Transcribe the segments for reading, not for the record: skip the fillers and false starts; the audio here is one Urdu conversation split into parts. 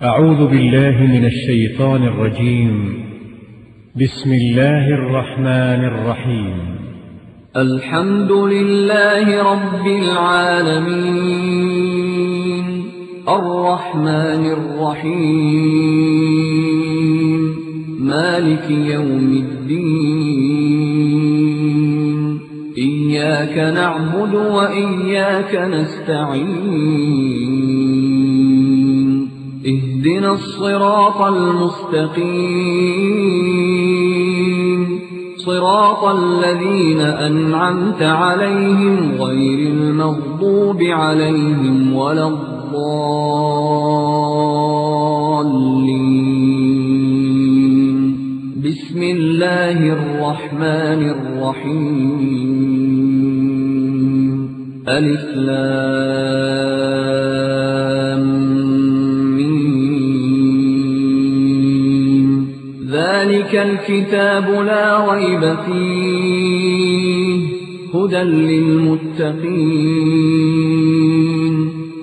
أعوذ بالله من الشيطان الرجيم. بسم الله الرحمن الرحيم. الحمد لله رب العالمين الرحمن الرحيم مالك يوم الدين إياك نعبد وإياك نستعين اهدنا الصراط المستقيم صراط الذين أنعمت عليهم غير المغضوب عليهم ولا الضالين. بسم الله الرحمن الرحيم. ألف لام ميم. ذلك الكتاب لا ريب فيه هدى للمتقين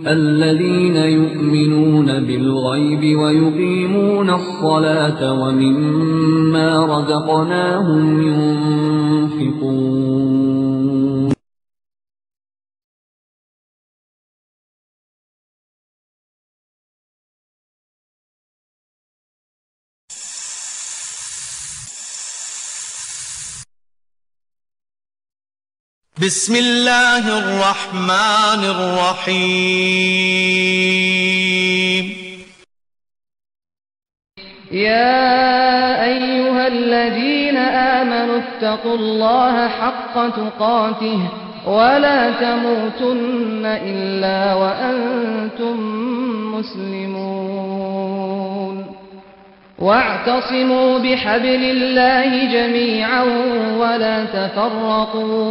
الذين يؤمنون بالغيب ويقيمون الصلاة ومما رزقناهم ينفقون. بسم الله الرحمن الرحيم. يا أيها الذين آمنوا اتقوا الله حق تقاته ولا تموتن إلا وأنتم مسلمون. واعتصموا بحبل الله جميعا ولا تفرقوا.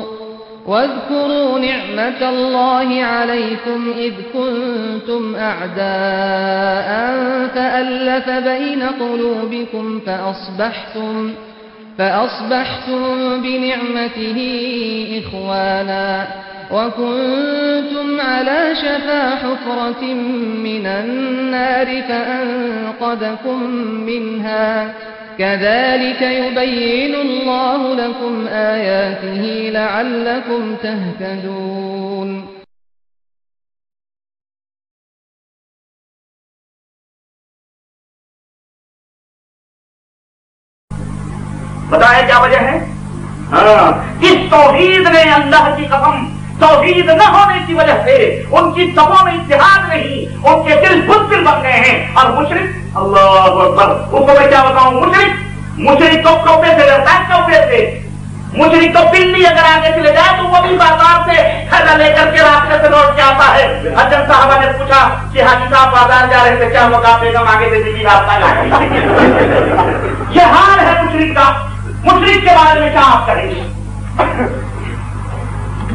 واذكروا نعمة الله عليكم إذ كنتم أعداء فألف بين قلوبكم فأصبحتم بنعمته إخوانا وكنتم على شفا حفرة من النار فأنقذكم منها كذلك يبين الله لكم آياته لعلكم تهتدون. بتائیں کیا وجہ ہے؟ اس توحید نے اللہ کی قسم توحید نہ ہونے کی وجہ سے ان کی صفوں میں اتحاد نہیں، ان کے دل بزدل بن گئے ہیں. اور مشرک، اللہ اکبر، اس کو میں کیا بتاؤں، مشرک کو کوپے سے ڈرتا ہے، کوپے سے. مشرک کو بلی اگر آگے چلے جائے تو وہ بھی بازار سے کھانا لے کر کے راستے سے لوٹ کے آتا ہے. حضرت صاحبہ نے پوچھا کہ حاجی صاحب بازار جا رہے تھے، کیا ہوگا؟ بیگم آگے دے دیجیے راستہ. یہ حال ہے مشرک کا. مشرک کے بارے میں کیا آپ کریں گے؟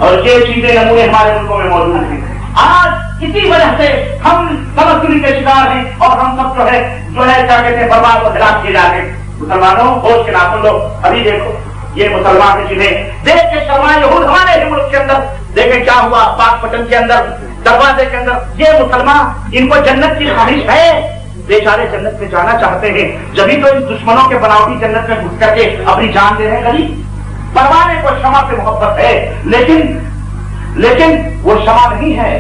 اور یہ چیزیں نمونے ہمارے ملکوں میں موجود ہیں. آج اسی وجہ سے ہم تبدیلی کے شکار ہیں اور ہم سب جو ہے کیا کہتے ہیں برباد و ہلاک کیے جا رہے ہیں. مسلمانوں ہوش کے ناخن لو. ابھی دیکھو یہ مسلمان کی چیزیں دیکھ کے شرما یہود ہمارے ہی ملک کے اندر دیکھیں کیا ہوا. پاک پٹن کے اندر دروازے کے اندر یہ مسلمان، ان کو جنت کی خواہش ہے، بیچارے جنت میں جانا چاہتے ہیں، جبھی تو ان دشمنوں کے بناوٹی جنت میں گھس کر کے اپنی جان دے رہے ہیں. غریب پروانے کو شمع سے محبت ہے، لیکن وہ شمع نہیں ہے،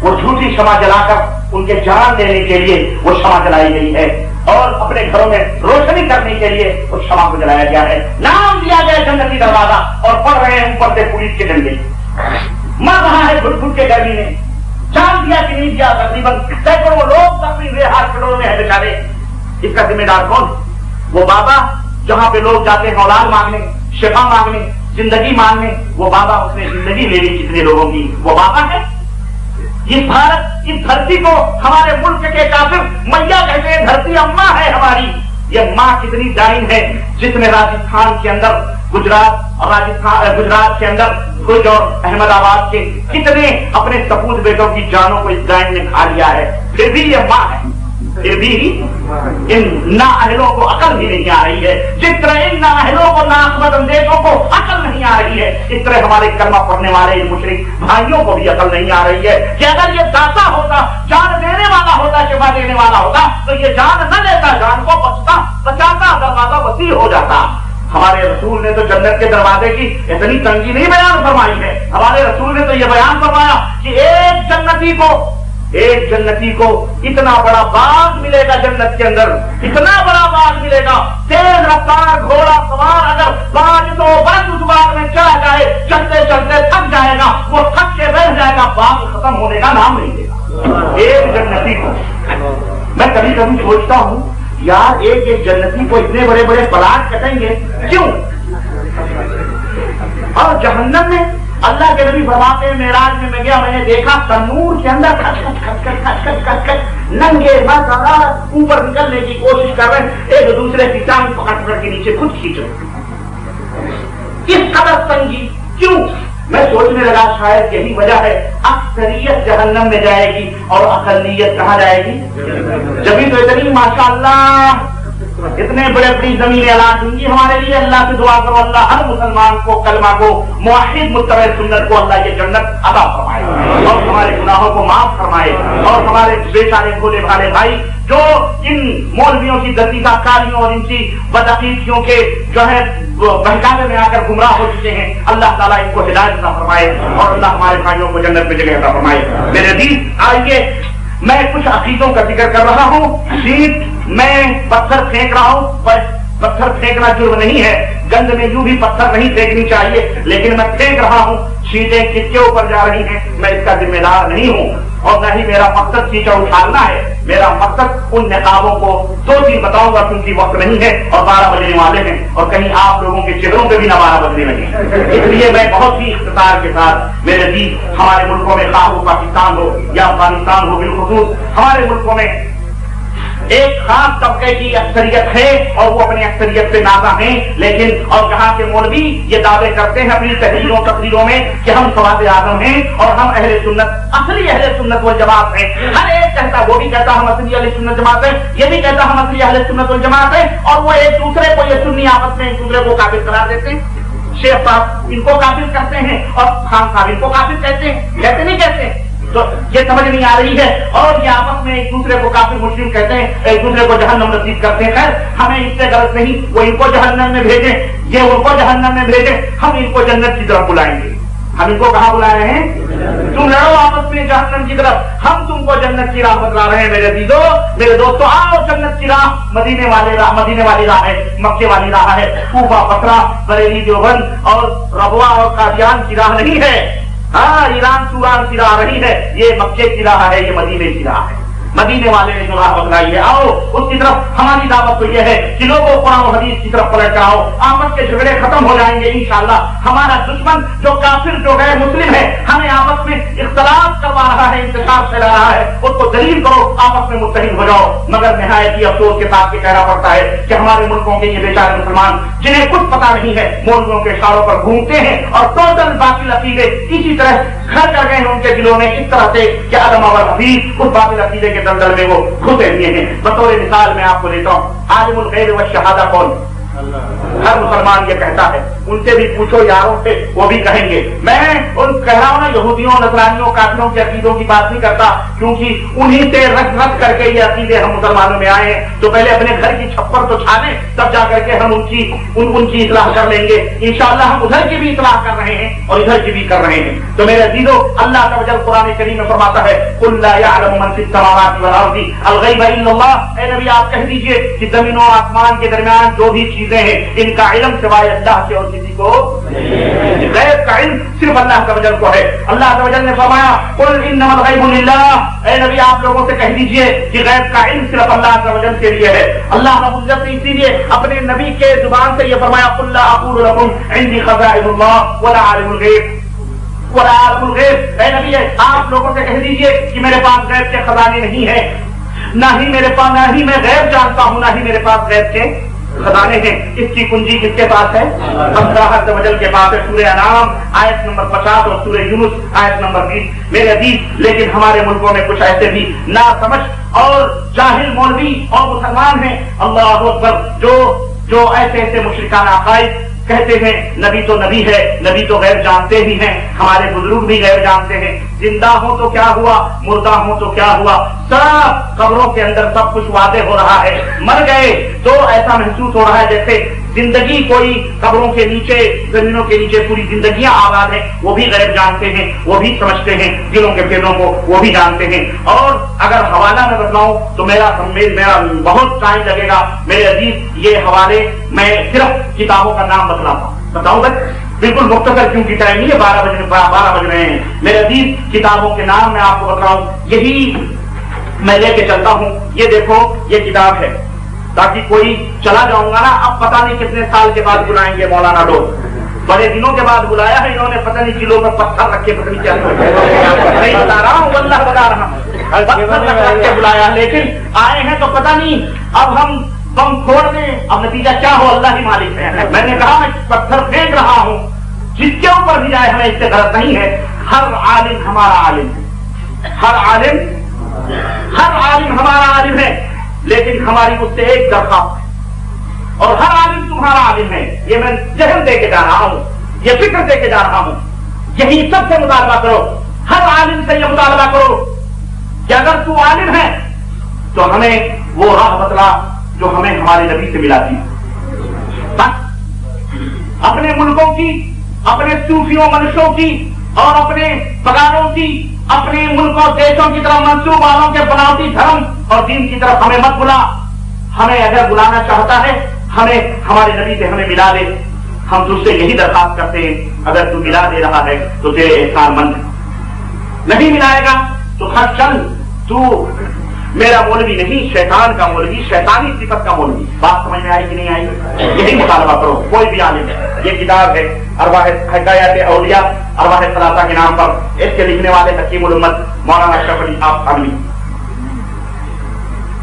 وہ جھوٹی شمع جلا کر ان کے جان دینے کے لیے وہ شمع جلائی گئی ہے، اور اپنے گھروں میں روشنی کرنے کے لیے اس شمع کو جلایا گیا ہے. نام دیا گیا جنتی دروازہ اور پڑھ رہے ہیں اوپر سے پولیس کے ڈنڈے. مر رہا ہے گھٹ گھٹ کے گرمی میں. جان دیا کہ نہیں دیا؟ تقریباً سینکڑوں لوگ اپنی ہاسپٹلوں میں ہے بیچارے. اس کا ذمہ دار کون؟ وہ بابا جہاں پہ لوگ جاتے ہیں اولاد مانگنے، شفا مانگنے، زندگی مانگنے. وہ بابا اس نے زندگی لے لی کتنے لوگوں کی. وہ بابا ہے. اس بھارت، اس دھرتی کو ہمارے ملک کے کافر میاں کہتے ہیں، دھرتی اماں ہے ہماری. یہ ماں کتنی ڈائن ہے جس نے راجستھان کے اندر، گجرات کے اندر بھوج اور احمد آباد کے کتنے اپنے سپوت بیٹوں کی جانوں کو اس ڈائن نے کھا لیا ہے. پھر بھی یہ ماں ہے. پھر بھی ان نااہلوں کو عقل بھی نہیں آ رہی ہے. جس طرح ان نااہلوں کو ناخبر اندیشوں کو عقل نہیں آ رہی ہے, اس طرح ہمارے کلمہ پڑھنے والے ان مشرک بھائیوں کو بھی عقل نہیں آ رہی ہے کہ اگر یہ داتا ہوتا, جان دینے والا ہوتا, شفا دینے والا ہوتا, تو یہ جان نہ لیتا, جان کو بچاتا, دروازہ وسیع ہو جاتا. ہمارے رسول نے تو جنت کے دروازے کی اتنی تنگی نہیں بیان فرمائی ہے. ہمارے رسول نے تو یہ بیان فرمایا کہ ایک جنتی کو اتنا بڑا باغ ملے گا جنت کے اندر, اتنا بڑا باغ ملے گا, تیز رفتار گھوڑا سوار اگر 500 برس اس باغ میں چلا جائے, چلتے چلتے تھک جائے گا, وہ تھک کے بیٹھ جائے گا, باغ ختم ہونے کا نام نہیں لے گا. ایک جنتی کو, میں کبھی کبھی سوچتا ہوں یار ایک جنتی کو اتنے بڑے بڑے پلاٹ کٹیں گے کیوں؟ اور جہنم میں اللہ کے نبی فرماتے ہیں معراج میں گیا, میں نے دیکھا تنور کے اندر ننگے مرد اوپر نکلنے کی کوشش کر رہے ہیں, ایک دوسرے کی ٹانگ پکڑ کے نیچے خود کھینچو. اس قدر تنگی کیوں؟ میں سوچنے لگا شاید یہی وجہ ہے اکثریت جہنم میں جائے گی اور اقلیت کہاں جائے گی. جبھی تو اتنی ماشاءاللہ اتنے بڑے بڑی زمین اعلان ہوں گی ہمارے لیے. اللہ سے دعا کرو اللہ ہر مسلمان کو, کلمہ کو, موحد متبع سنت کو اللہ یہ جنت عطا فرمائے اور ہمارے گناہوں کو معاف فرمائے. اور ہمارے بیچارے بھولے بھالے بھائی جو ان مولویوں کی دسیسہ کاریوں اور ان کی بدعقیدگیوں کے جو ہے بہکاوے میں آ کر گمراہ ہو چکے ہیں, اللہ تعالیٰ ان کو ہدایت عطا فرمائے اور اللہ ہمارے بھائیوں کو جنت میں جگہ عطا فرمائے. میرے عزیز آئیے میں کچھ عقیدوں کا ذکر کر رہا ہوں. شیٹ میں پتھر پھینک رہا ہوں, پتھر پھینکنا جرم نہیں ہے, گند میں یوں بھی پتھر نہیں پھینکنی چاہیے, لیکن میں پھینک رہا ہوں. چیزیں کس کے اوپر جا رہی ہیں میں اس کا ذمہ دار نہیں ہوں, اور نہ ہی میرا مقصد چیزیں اٹھالنا ہے. میرا مقصد ان نقابوں کو 2 چیز بتاؤں گا کیونکہ وقت نہیں ہے اور 12 بجنے والے ہیں, اور کہیں آپ لوگوں کے چہروں پہ بھی نہ 12 بجنے لگے. اس لیے میں بہت ہی اختصار کے ساتھ میرے عزیز ہمارے ملکوں میں خواہ وہ پاکستان ہو یا افغانستان ہو, بالخصوص ہمارے ملکوں میں ایک خاص طبقے کی اکثریت ہے اور وہ اپنی اکثریت پہ نازا ہیں, لیکن اور جہاں کے مولوی یہ دعوے کرتے ہیں اپنی تقریروں میں کہ ہم سواد اعظم ہیں اور ہم اہل سنت, اصلی اہل سنت والجماعت ہیں. ہر ایک کہتا, وہ بھی کہتا ہم اصلی اہل سنت جماعت ہیں, یہ بھی کہتا ہم اصلی اہل سنت والجماعت ہیں, اور وہ ایک دوسرے کو یہ سنی آپس میں ایک دوسرے کو کافر قرار دیتے ہیں. شیخ صاحب ان کو کافر کرتے ہیں اور خان صاحب ان کو کافر کہتے ہیں, کہتے نہیں کہتے؟ تو یہ سمجھ نہیں آ رہی ہے, اور یہ آپس میں ایک دوسرے کو کافر مسلم کہتے ہیں, ایک دوسرے کو جہنم نصیب کرتے ہیں. خیر ہمیں اس سے غرض نہیں, وہ ان کو جہنم میں بھیجیں, یہ ان کو جہنم میں بھیجیں, ہم ان کو جنت کی طرف بلائیں گے. ہم ان کو کہاں بلا رہے ہیں؟ تم لڑو آپس میں جہنم کی طرف, ہم تم کو جنت کی راہ بتلا رہے ہیں. میرے عزیزو, میرے دوستو, آؤ جنت کی راہ مدینے والی راہ ہے, مکے والی راہ ہے, کوفہ, بصرہ, بریلی, دیوبند اور ربوہ اور قادیان کی راہ نہیں ہے. ہاں ایران سوران کی راہ رہی ہے, یہ مکے کی راہ ہے, یہ مدینے کی راہ ہے. مدینے والے نے جو راہ بتلائی ہے, آؤ اس کی طرف. ہماری دعوت تو یہ ہے کہ لوگوں قرآن و حدیث کی طرف پلٹ کراؤ, آپس کے جھگڑے ختم ہو جائیں گے انشاءاللہ. ہمارا دشمن جو کافر جو غیر مسلم ہے ہمیں آپس میں اختلاف کروا رہا ہے, انتشار پھیلا رہا ہے, اس کو دلیل کرو, آپس میں متحد ہو جاؤ. مگر نہایت ہی افسوس کے ساتھ یہ کہنا پڑتا ہے کہ ہمارے ملکوں کے یہ بیچارے مسلمان جنہیں کچھ پتا نہیں ہے مولویوں کے اشاروں پر گھومتے ہیں اور ٹوٹل باطل عقیدے اسی طرح گھر کر گئے ہیں ان کے دلوں میں اس طرح سے کہ عدم اور حفیظ اس باطل عقیدے کے دلدل میں وہ گھسے ہوئے ہیں. بطور مثال میں آپ کو دیتا ہوں, عالم الغیب والشہادہ کون؟ ہر مسلمان یہ کہتا ہے. ان سے بھی پوچھو یاروں سے, وہ بھی کہیں گے. میں ان کہہ رہا ہوں نا یہودیوں, نصرانیوں, کافروں کے عقیدوں کی بات نہیں کرتا, کیونکہ انہی سے رد رد کر کے یہ عقیدے ہم مسلمانوں میں آئے ہیں. تو پہلے اپنے گھر کی چھپر تو چھانے, تب جا کر کے ہم ان کی اصلاح کر لیں گے انشاءاللہ. ہم ادھر کی بھی اصلاح کر رہے ہیں اور ادھر کی بھی کر رہے ہیں. تو میرے عزیزو, اللہ تعالی قرآن کریم میں فرماتا ہے قل لا يعلم من في السماوات والارض الغیب الا اللہ. اے نبی آپ کہہ دیجئے کہ زمین و آسمان کے درمیان جو بھی چیزیں ہیں ان کا علم سوائے اللہ کے اور کسی کو غیب کا علم صرف اللہ تعالی کو ہے. اللہ تعالی نے فرمایا قل انما الغیب للہ. اے نبی آپ لوگوں سے کہہ دیجئے کہ غیب کا علم صرف اللہ تعالی کے لیے ہے. اللہ رب العزت نے اسی لیے اپنے نبی کے زبان سے یہ فرمایا قل لا اقول لكم عندي خزائن الله ولا عالم الغیب ولا عالم الغیب. اے نبی آپ لوگوں سے کہہ دیجئے کہ میرے پاس غیب کے خزانے نہیں ہیں, نہ ہی میں غیب جانتا ہوں, نہ ہی میرے پاس غیب کے خزانے ہیں، اس کی کنجی کس کے پاس ہے؟ اللہ عز و جل کے پاس ہے۔ سورہ انعام آیت نمبر 50 اور سورہ یونس آیت نمبر 20۔ میرے عزیز، لیکن ہمارے ملکوں میں کچھ ایسے بھی ناسمجھ اور جاہل مولوی اور مسلمان ہیں، اللہ اکبر، جو ایسے مشرکانہ عقائد کہتے ہیں نبی تو نبی ہے، نبی تو غیب جانتے ہی ہیں، ہمارے بزرگ بھی غیب جانتے ہیں، زندہ ہوں تو کیا ہوا، مردہ ہوں تو کیا ہوا، سب قبروں کے اندر سب کچھ واضح ہو رہا ہے۔ مر گئے تو ایسا محسوس ہو رہا ہے جیسے زندگی کوئی قبروں کے نیچے، زمینوں کے نیچے پوری زندگیاں آباد ہیں، وہ بھی غیب جانتے ہیں، وہ بھی سمجھتے ہیں، دلوں کے پھیروں کو وہ بھی جانتے ہیں۔ اور اگر حوالہ میں بتلاؤں تو میرا بہت ٹائم لگے گا میرے عزیز، یہ حوالے میں صرف کتابوں کا نام بتاؤں گا، بالکل مختصر، کیونکہ ٹائم نہیں ہے، 12 بج رہے ہیں میرے عزیز۔ کتابوں کے نام میں آپ کو بتلاؤں، یہی میں لے کے چلتا ہوں، یہ دیکھو یہ کتاب ہے، تاکہ کوئی چلا جاؤں گا نا، اب پتہ نہیں کتنے سال کے بعد بلائیں گے مولانا لوگ، بڑے دنوں کے بعد بلایا ہے انہوں نے، پتہ نہیں کلو میں پتھر رکھے، پتہ نہیں کیا نہیں بتا رہا ہوں، واللہ بتا رہا ہوں، پتھر رکھ کے بلایا، لیکن آئے ہیں تو پتہ نہیں اب ہم بم کھوڑ دیں، اب نتیجہ کیا ہو اللہ ہی مالک ہے۔ میں نے کہا میں پتھر پھینک رہا ہوں، جس کے اوپر بھی جائے ہمیں اس سے غرض نہیں ہے، ہر عالم ہمارا عالم ہے، ہر عالم ہمارا عالم ہے، لیکن ہماری اس سے ایک درخواست ہے، اور ہر عالم تمہارا عالم ہے، یہ میں ذہن دے کے جا رہا ہوں، یہ فکر دے کے جا رہا ہوں، یہی سب سے مطالبہ کرو، ہر عالم سے یہ مطالبہ کرو کہ اگر تو عالم ہے تو ہمیں وہ راہ بتلا جو ہمیں ہمارے نبی سے ملا تھی۔ بس اپنے ملکوں کی، اپنے صوفیوں منشوں کی اور اپنے بغاوتوں کی، اپنے ملک اور دیشوں کی طرف منسوب والوں کے بناوٹی دھرم اور دین کی طرف ہمیں مت بلا، ہمیں اگر بلانا چاہتا ہے ہمیں ہمارے نبی سے ہمیں ملا دے، ہم تجھ سے یہی درخواست کرتے ہیں، اگر تو ملا دے رہا ہے تو تیرے احسان مند ہے، نہیں ملائے گا تو خط چل، تو میرا مولوی نہیں، شیطان کا مولوی، شیطانی صفت کا مولوی۔ بات سمجھ میں آئی کہ نہیں آئی؟ یہی مطالبہ کرو، کوئی بھی عالم ہے۔ یہ کتاب ہے ارواح حکایات اولیاء، ارواح ثلاثہ کے نام پر، اس کے لکھنے والے حکیم الامت مولانا اشرف علی صاحب تھانوی،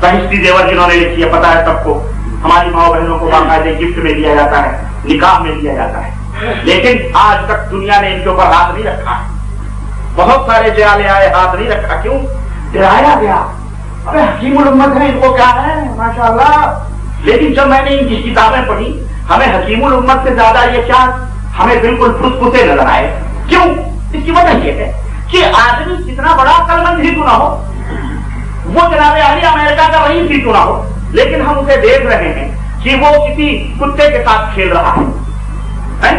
بہشتی زیور جنہوں نے لکھی ہے، پتا ہے سب کو، ہماری ماں بہنوں کو باقاعدہ گفٹ میں دیا جاتا ہے، نکاح میں دیا جاتا ہے، لیکن آج تک دنیا نے ان کے اوپر ہاتھ نہیں رکھا ہے، بہت سارے جیالے آئے، ہاتھ نہیں رکھا، کیوں؟ ڈرایا گیا، ارے حکیم الامت ہے، ان کو کیا ہے ماشاءاللہ۔ لیکن جب میں نے ان کی کتابیں پڑھی، ہمیں حکیم الامت سے زیادہ یہ کیا، ہمیں بالکل پھسپھسے نظر آئے۔ کیوں؟ اس کی وجہ یہ ہے کہ آدمی کتنا بڑا عقل مند ہی کیوں نہ ہو، وہ جناب علی امریکہ کا رئیس ہی کیوں نہ ہو، لیکن ہم اسے دیکھ رہے ہیں کہ وہ کسی کتے کے ساتھ کھیل رہا ہے،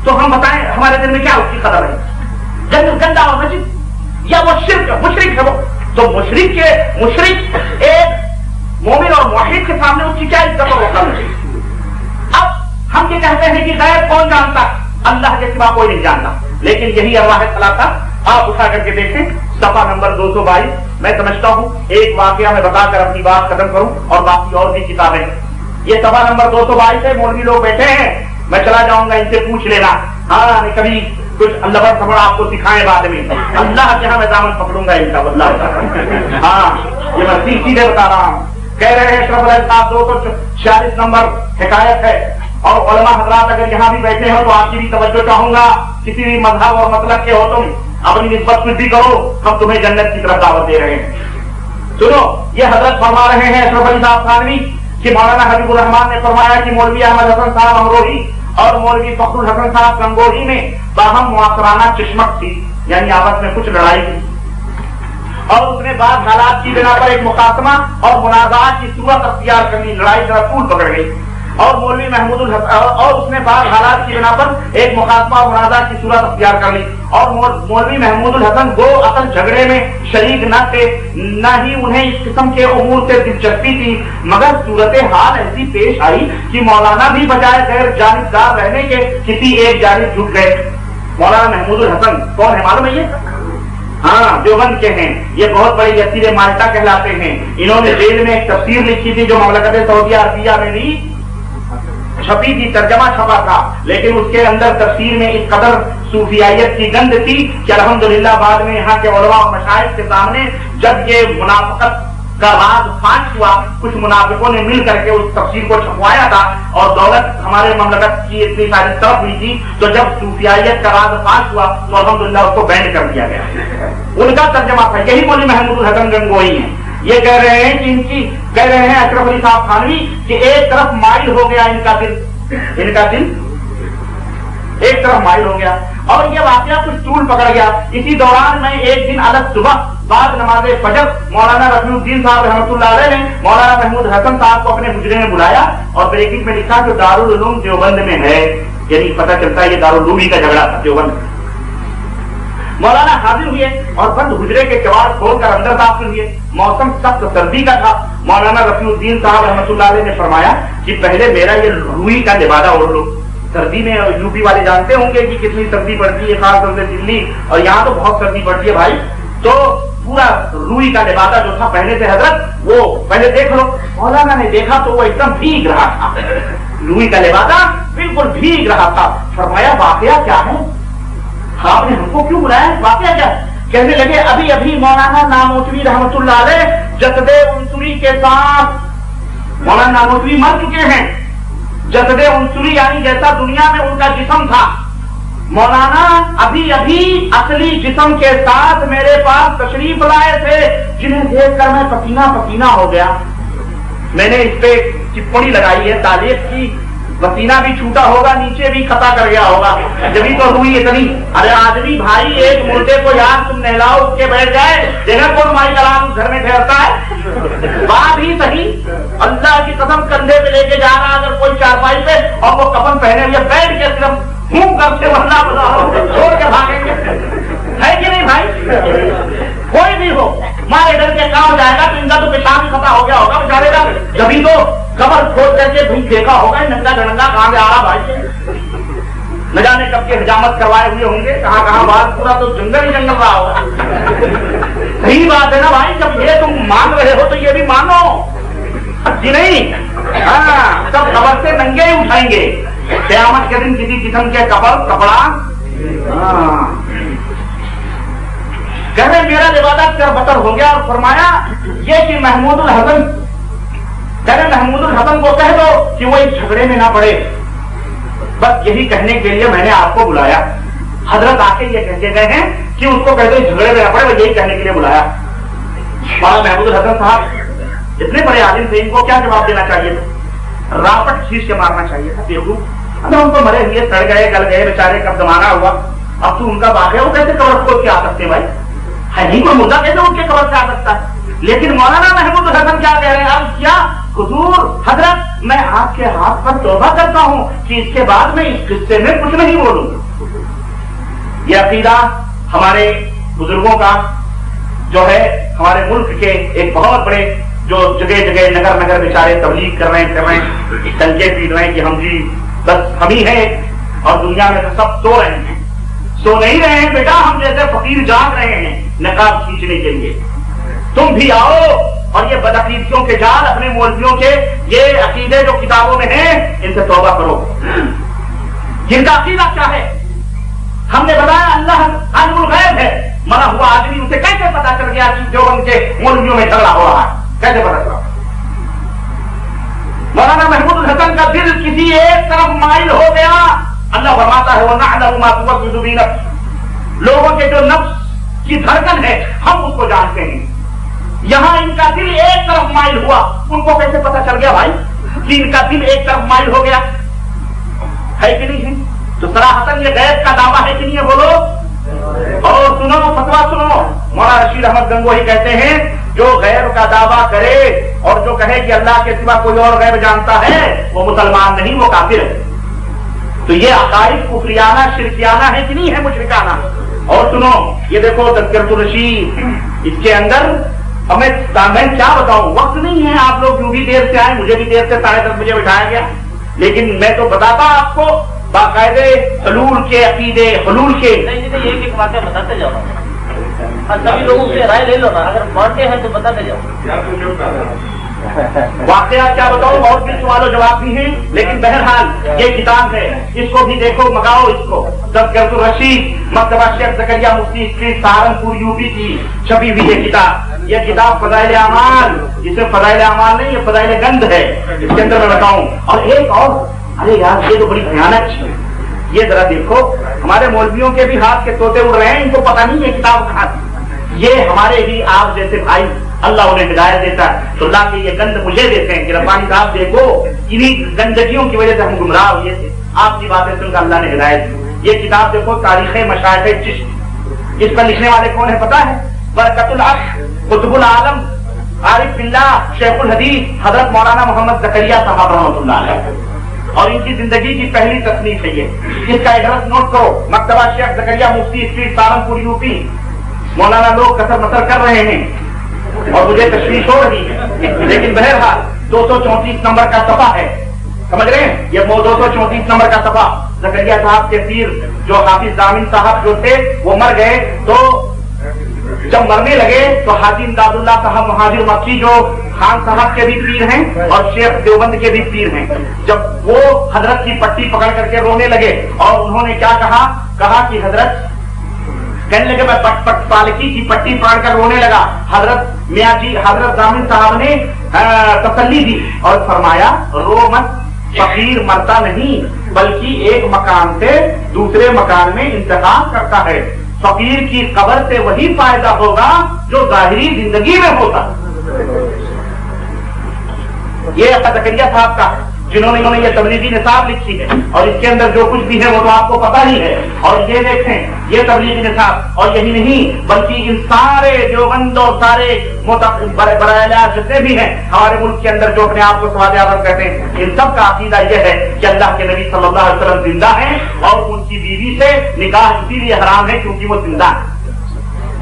تو ہم بتائیں ہمارے دل میں کیا اس کی قدر ہے؟ گندا اور مسجد، یا وہ شرک مشرک ہے، وہ تو مشرک ایک مومن اور موحد کے سامنے اس کی کیا عزت اور وقار ہے؟ اب ہم یہ کہتے ہیں کہ غیب کون جانتا؟ اللہ کے سوا کوئی نہیں جانتا، لیکن یہی ارواح ثلاثہ آپ اٹھا کر کے دیکھیں، صفحہ نمبر 222۔ میں سمجھتا ہوں ایک واقعہ میں بتا کر اپنی بات ختم کروں، اور باقی اور بھی کتابیں، یہ صفحہ نمبر 222 ہے، مولوی لوگ بیٹھے ہیں، میں چلا جاؤں گا، ان سے پوچھ لینا، ہاں کبھی کچھ اللہ پر آپ کو سکھائے بعد میں، اللہ کے ہاں میں دامن پکڑوں گا ان کا، اللہ ہاں یہ میں سیدھے بتا رہا ہوں۔ کہہ رہے ہیں اشرف علی صاحب 246 نمبر حکایت ہے، اور علماء حضرات اگر یہاں بھی بیٹھے ہو تو آپ کی بھی توجہ چاہوں گا، کسی بھی مذہب اور مطلب کے ہو تم، اپنی نسبت کچھ بھی کرو، ہم تمہیں جنت کی طرف دعوت دے رہے ہیں۔ سنو، یہ حضرت فرما رہے ہیں اشرف علی صاحب تھانوی کہ مولانا حبیب الرحمان نے فرمایا کہ مولوی احمد حسن صاحب امروہی اور مولوی فخر الحسن صاحب گنگوہی میں باہم معاصرانہ چشمک تھی، یعنی آپس میں کچھ لڑائی تھی، اور اس نے بعض حالات کی بنا پر ایک مقاسمہ اور منازعات کی صورت اختیار کر لی، لڑائی ذرا طول پکڑ گئی، اور مولوی محمود الحسن اور اس نے بعض حالات کی بنا پر ایک مقاسمہ اور منازعات کی صورت اختیار کر لی، اور مولوی محمود الحسن وہ اصل جھگڑے میں شریک نہ تھے، نہ ہی انہیں اس قسم کے امور سے دلچسپی تھی، مگر صورتحال ایسی پیش آئی کہ مولانا بھی بجائے غیر جانبدار رہنے کے کسی ایک جانب جھک گئے۔ مولانا محمود الحسن کون ہے معلوم ہے؟ یہ ہاں دیوبند کے ہیں، یہ بہت بڑے یسیر مالٹا کہلاتے ہیں، انہوں نے جیل میں ایک تفسیر لکھی تھی جو مملکت سعودیہ عربیہ میں بھی چھپی تھی، ترجمہ چھپا تھا، لیکن اس کے اندر تفسیر میں اس قدر صوفیائیت کی گند تھی کہ الحمدللہ بعد میں یہاں کے علماء اور مشائخ کے سامنے جب یہ منافقت کا راز فاش ہوا. کچھ منافقوں نے مل کر کے اس تفسیر کو چھپوایا تھا اور دولت ہمارے مملکت کی اتنی ساری طرف ہوئی تھی. تو جب صوفیائیت کا راز فاش ہوا تو الحمدللہ اس کو بینڈ کر دیا گیا. ان کا ترجمہ تھا. یہی مولوی محمود الحسن گنگوہی ہیں. یہ کہہ رہے ہیں کہ کہہ رہے ہیں اشرف علی صاحب تھانوی کہ ایک طرف مائل ہو گیا ان کا دل ایک طرف مائل ہو گیا اور یہ واقعہ کچھ طول پکڑ گیا. اسی دوران میں ایک دن الگ صبح بعد نماز فجر مولانا رفیع الدین صاحب رحمۃ اللہ علیہ نے مولانا محمود حسن صاحب کو اپنے حجرے میں بلایا اور بریکٹ میں لکھا جو دارالعلوم دیوبند میں ہے. یعنی پتہ چلتا ہے یہ دارالعلوم ہی کا جھگڑا تھا دیوبند. مولانا حاضر ہوئے اور بند حجرے کے کواڑ کھول کر اندر داخل ہوئے. موسم سخت سردی کا تھا. مولانا رفیع الدین صاحب رحمۃ اللہ علیہ نے فرمایا کہ پہلے میرا یہ روئی کا لبادہ اوڑھ لو. سردی میں یو پی والے جانتے ہوں گے کہ کتنی سردی پڑتی ہے خاص طور سے دلی اور یہاں تو بہت سردی پڑتی ہے بھائی. تو پورا روئی کا لبادہ جو تھا پہلے سے حضرت وہ پہلے دیکھ لو. مولانا نے دیکھا تو وہ ایک دم بھیگ رہا تھا. روئی کا لبادہ بالکل بھیگ رہا تھا. فرمایا واقعہ کیا ہے؟ آپ نے ہم کو کیوں بلایا؟ واقعہ کیا؟ کہنے لگے ابھی ابھی مولانا ناموتوی رحمۃ اللہ علیہ جسد عنصری کے ساتھ مولانا ناموتوی مر چکے ہیں. جسد عنصری یعنی جیسا دنیا میں ان کا جسم تھا مولانا ابھی ابھی اصلی جسم کے ساتھ میرے پاس تشریف لائے تھے جنہیں دیکھ کر میں پسینہ پسینہ ہو گیا. میں نے اس پہ ٹپڑی لگائی ہے تعلیق کی پسینہ بھی چھوٹا ہوگا نیچے بھی خطا کر گیا ہوگا جبھی تو ہوئی اتنی. ارے آدمی بھائی ایک مردے کو یار تم نہلاؤ اس کے بیٹھ جائے دیکھا کون مائی کلام گھر میں ٹھہرتا ہے. بات ہی صحیح اللہ کی قسم کندھے پہ لے کے جا رہا اگر کوئی چارپائی پہ اور وہ کفن پہنے ہوئے بیٹھ کے صرف منہ کر سے ورنہ چھوڑ کے بھاگیں گے. ہے کہ نہیں بھائی؟ کوئی بھی ہو مارے ڈر کے کہاں جائے گا تو ان کا تو پیشاب ہی خطا ہو گیا ہوگا بیچارے کا. جبھی تو قبر کھود کر کے بھی دیکھا ہوگا ننگا ڈنگا کہاں سے آ رہا بھائی. نہ جانے کب کے حجامت کروائے ہوئے ہوں گے کہاں کہاں بات پورا تو جنگل ہی جنگل رہا ہوگا. صحیح بات ہے نا بھائی. جب یہ تم مان رہے ہو تو یہ بھی مانو جی نہیں. ہاں سب قبر سے ننگے ہی اٹھائیں گے قیامت کے دن کسی قسم کے کپڑا. کہنے میرا لبادہ کر بطر ہو گیا اور فرمایا یہ کہ محمود الحسن کہنے محمود الحسن کو کہہ دو کہ وہ اس جھگڑے میں نہ پڑے. بس یہی کہنے کے لیے میں نے آپ کو بلایا. حضرت آ کے یہ کہہ کے گئے ہیں کہ اس کو کہہ دو اس جھگڑے میں نہ پڑے. وہ یہی کہنے کے لیے بلایا. مولانا محمود الحسن صاحب اتنے بڑے عالم تھے ان کو کیا جواب دینا چاہیے تھا؟ راپٹ کھینچ کے مارنا چاہیے تھا. دیکھو اگر ان کو مرے ہوئے سڑ گئے گل گئے بیچارے کب زمانہ ہوا اب تو ان کا واقعہ وہ کیسے قبر کھود کے آ سکتے بھائی؟ ہے نہیں کوئی مدعا کیسے ان کے قبر سے آ سکتا ہے؟ لیکن مولانا محمود الحسن کیا کہہ رہے ہیں؟ اب کیا حضور حضرت میں آپ کے ہاتھ پر توبہ کرتا ہوں کہ اس کے بعد میں اس قصے میں کچھ نہیں بولوں. یہ عقیدہ ہمارے بزرگوں کا جو ہے ہمارے ملک کے ایک بہت بڑے جو جگہ جگہ نگر نگر بیچارے تبلیغ کر رہے ہیں ٹنکے پیٹ رہے ہیں کہ ہم جی بس ہم ہی ہیں اور دنیا میں تو سب سو رہے ہیں. سو نہیں رہے ہیں بیٹا. ہم جیسے فقیر جاگ رہے ہیں نقاب کھینچنے کے لیے. تم بھی آؤ اور یہ بدعقیدیوں کے جال اپنے مولویوں کے یہ عقیدے جو کتابوں میں ہیں ان سے توبہ کرو. جن کا عقیدہ کیا ہے ہم نے بتایا اللہ عالم الغیب ہے. مرا ہوا آدمی اسے کیسے پتا چل گیا کہ جو ان کے مولویوں میں جھگڑا ہو رہا ہے؟ کیسے پتا چلا؟ مولانا محمود الحسن کا دل کسی ایک طرف مائل ہو گیا. اللہ فرماتا ہے وَنَعْلَمُ مَا تُوَسْوِسُ بِهِ نَفْسُ. لوگوں کے جو نفس کی دھڑکن ہے ہم اس کو جانتے ہیں. یہاں ان کا دل ایک طرف مائل ہوا. ان کو کیسے پتا چل گیا بھائی کہ ان کا دل ایک طرف مائل ہو گیا؟ ہے کہ نہیں ہے؟ تو صراحتاً یہ غیب کا دعویٰ ہے کہ نہیں ہے؟ بولو اور سنو فتویٰ سنو. مولانا رشید احمد گنگوہی کہتے ہیں جو غیب کا دعویٰ کرے اور جو کہے کہ اللہ کے سوا کوئی اور غیب جانتا ہے وہ مسلمان نہیں وہ کافر ہے. تو یہ عقائد کفریانہ شرکیانہ ہے کہ نہیں ہے؟ مشرکانہ. اور سنو یہ دیکھو تذکرۃ الرشید اس کے اندر میں کیا بتاؤں وقت نہیں ہے. آپ لوگ جو بھی دیر سے آئے مجھے بھی دیر سے 10:30 بجے بٹھایا گیا لیکن میں تو بتاتا آپ کو باقاعدے حلول کے عقیدے حلول کے. نہیں ایک ایک واقعہ بتاتے جاؤ اور سبھی لوگوں سے رائے لے لو نا. اگر مانتے ہیں تو بتاتے جاؤ. واقعہ کیا بتاؤں اور بھی سوال و جواب بھی ہیں لیکن بہرحال یہ کتاب ہے اس کو بھی دیکھو منگاؤ. اس کو تذکرۃ الرشید مکتبہ شیخ زکریا مفتی اسٹریٹ سہارنپور یو پی کی چھپی ہوئی یہ کتاب یہ کتاب فضائل اعمال، جسے فضائل اعمال نہیں، یہ فضائل گند ہے، اس کے اندر میں بتاؤں. اور ایک اور، ارے یار یہ تو بڑی بھیانک چیز ہے. یہ ذرا دیکھو، ہمارے مولویوں کے بھی ہاتھ کے طوطے اڑ رہے ہیں، ان کو پتہ نہیں ہے کتاب کہاں تھی. یہ ہمارے بھی آپ جیسے بھائی اللہ انہیں ہدایت دیتا ہے تو اللہ کے یہ گند مجھے دیتے ہیں کہ ربانی صاحب دیکھو انہی گندگیوں کی وجہ سے ہم گمراہ ہوئے تھے، آپ کی باتیں سن کر اللہ نے ہدایت دی. یہ کتاب دیکھو تاریخ مشائخ چشت، اس پر لکھنے والے کون ہے پتا ہے؟ برکت العصر، قطب العالم، عارف باللہ، شیخ الحدیث حضرت مولانا محمد زکریا صاحب رحمۃ اللہ علیہ. اور ان کی زندگی کی پہلی تصنیف ہے یہ. اس کا ایڈریس نوٹ کرو، مکتبہ شیخ زکریا مفتی اسٹریٹ سہارنپور یوپی. مولانا لوگ کثر مصر کر رہے ہیں اور مجھے تشویش ہو رہی ہے، لیکن بہرحال 234 نمبر کا صفحہ ہے، سمجھ رہے ہیں؟ یہ 234 نمبر کا صفحہ. زکریا صاحب کے پیر جو حافظ دامن صاحب جو تھے وہ مر گئے، تو جب مرنے لگے تو حاجی امداد اللہ صاحب مہاجر مکی جو خان صاحب کے بھی پیر ہیں اور شیخ دیوبند کے بھی پیر ہیں، جب وہ حضرت کی پٹی پکڑ کر کے رونے لگے اور انہوں نے کیا کہا کہ حضرت، کہنے لگے میں پٹ پالکی کی پٹی پکڑ کر رونے لگا. حضرت میاں جی حضرت دامن صاحب نے تسلی دی اور فرمایا رو مت، فقیر مرتا نہیں بلکہ ایک مکان سے دوسرے مکان میں انتقال کرتا ہے. فقیر کی قبر سے وہی فائدہ ہوگا جو ظاہری زندگی میں ہوتا. یہ زکریا صاحب کا جنہوں نے یہ تبلیغی نصاب لکھی ہے اور اس کے اندر جو کچھ بھی ہے وہ تو آپ کو پتا ہی ہے. اور یہ دیکھیں یہ تبلیغی نصاب، اور یہی نہیں بلکہ ان سارے دیوبند اور سارے برائے جتنے بھی ہیں ہمارے ملک کے اندر جو اپنے آپ کو سواد اعظم کہتے ہیں، ان سب کا عقیدہ یہ ہے کہ اللہ کے نبی صلی اللہ علیہ وسلم زندہ ہیں اور ان کی بیوی سے نکاح اسی لیے حرام ہے کیونکہ وہ زندہ ہے.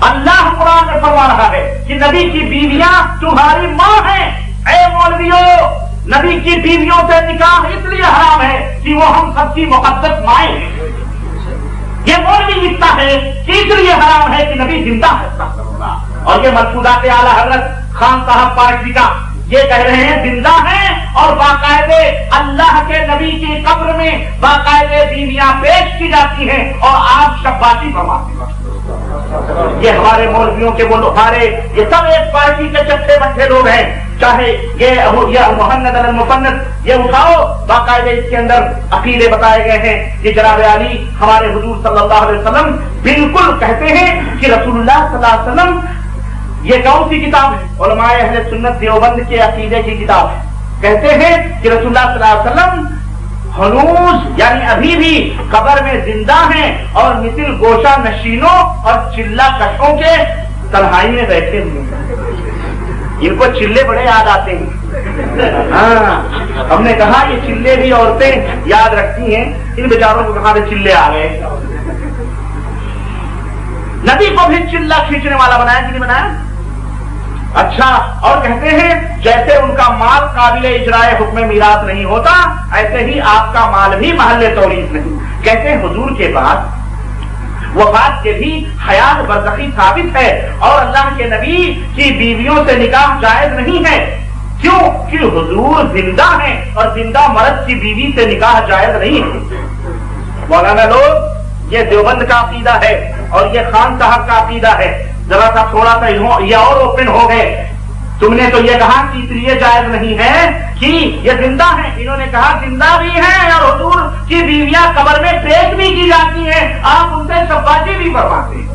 اللہ قرآن میں فرما رہا ہے کہ نبی کی بیویاں تمہاری ماں ہیں. اے مولویوں، نبی کی بیویوں سے نکاح اس لیے حرام ہے کہ وہ ہم سب کی مقدس مائیں ہیں. یہ مولوی لکھتا ہے کہ اس لیے حرام ہے کہ نبی زندہ ہے. اور یہ ملفوظات اعلیٰ حضرت خان صاحب پارٹی کا یہ کہہ رہے ہیں زندہ ہیں اور باقاعدے اللہ کے نبی کی قبر میں باقاعدے بیویاں پیش کی جاتی ہیں اور آپ شباشی فرماتے ہیں. یہ ہمارے مولویوں کے وہ ہمارے یہ سب ایک پارٹی کے چٹے بٹھے لوگ ہیں. چاہے یہ محمد المفند یہ اٹھاؤ، باقاعدہ اس کے اندر عقیدے بتائے گئے ہیں کہ جناب علی ہمارے حضور صلی اللہ علیہ وسلم بالکل کہتے ہیں کہ رسول اللہ صلی اللہ علیہ وسلم. یہ کون سی کتاب ہے؟ علماء اہل سنت دیوبند کے عقیدے کی کتاب ہے. کہتے ہیں کہ رسول اللہ صلی اللہ علیہ وسلم ہنوز یعنی ابھی بھی قبر میں زندہ ہیں اور مثل گوشہ نشینوں اور چلہ کشوں کے تنہائی میں بیٹھے ہوئے ہیں. ان کو چلے بڑے یاد آتے ہیں. ہاں ہم نے کہا یہ چلے بھی عورتیں یاد رکھتی ہیں، ان بیچاروں کو کہاں سے چلے آ گئے. نبی کو بھی چلہ کھینچنے والا بنایا کہ نہیں بنایا؟ اچھا، اور کہتے ہیں جیسے ان کا مال قابل اجرائے حکم میراث نہیں ہوتا ایسے ہی آپ کا مال بھی محل توریث نہیں. کہتے ہیں حضور کے بعد وفات کے بھی حیات برزخی ثابت ہے اور اللہ کے نبی کی بیویوں سے نکاح جائز نہیں ہے. کیوں؟ کہ حضور زندہ ہیں اور زندہ مرد کی بیوی سے نکاح جائز نہیں ہے. مولانا لوگ یہ دیوبند کا عقیدہ ہے اور یہ خان صاحب کا عقیدہ ہے. ذرا سا تھوڑا سا یہ اور اوپن ہو گئے. تم نے تو یہ کہا کہ اس لیے جائز نہیں ہے کہ یہ زندہ ہیں، انہوں نے کہا زندہ بھی ہیں اور حضور کی بیویاں قبر میں پیش بھی کی جاتی ہیں، آپ ان سے شباشی بھی فرماتے ہیں.